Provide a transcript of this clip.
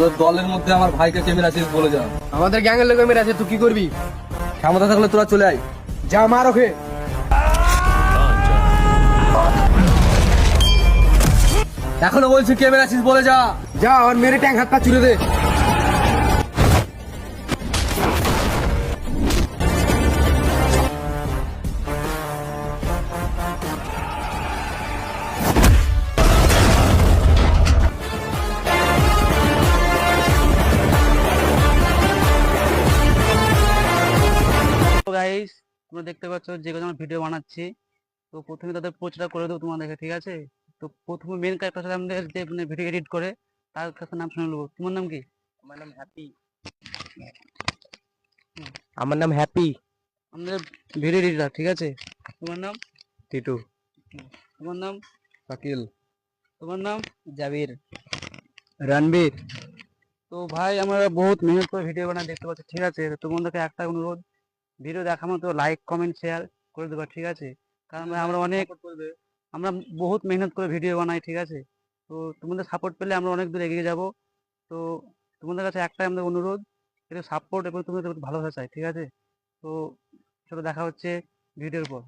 তোদের দলের মধ্যে আমার ভাইকে কে মেরেছিস বলে যা। আমাদের গ্যাংয়ের লোক মেরে আছে, তুই কি করবি? ক্ষমতা থাকলে তোরা চলে আয়। যা মার ওকে। এখনো বলছি কে মেরেছিস বলে যা। যা আর মেরে ট্যাঙ্ক হাত পা চুরে দে। তো গাইস, তোমরা দেখতে পাচ্ছ যে কোনো ভিডিও বানাচ্ছি, তো প্রথমে তাদের পোস্টটা করে দেবো তোমাদেরকে, ঠিক আছে? তো প্রথমে মেন ক্যারেক্টার সাথে আমাদের যে ভিডিও এডিট করে তার কাছে নাম শুনে নেবো। তোমার নাম কি? আমার নাম হ্যাপি। আমার নাম হ্যাপি। আমাদের ভিডিও এডিটর, ঠিক আছে? তোমার নাম? টিটু। তোমার নাম? শাকিল। তোমার নাম? জাবির। রণবীর। তো ভাই আমরা বহুত মেহনত করে ভিডিও বানাই, দেখতে পাচ্ছি, ঠিক আছে? তো তোমাদেরকে একটা অনুরোধ, ভিডিও দেখা মতো লাইক কমেন্ট শেয়ার করে দেবা, ঠিক আছে? কারণ ভাই আমরা বহুত মেহনত করে ভিডিও বানাই, ঠিক আছে? তো তোমাদের সাপোর্ট পেলে আমরা অনেক দূর এগিয়ে যাব। তো তোমাদের কাছে একটাই আমাদের অনুরোধ, একটু সাপোর্ট এবং তোমাদের ভালোবাসা চাই, ঠিক আছে? তো চলো দেখা হচ্ছে ভিডিওর পর।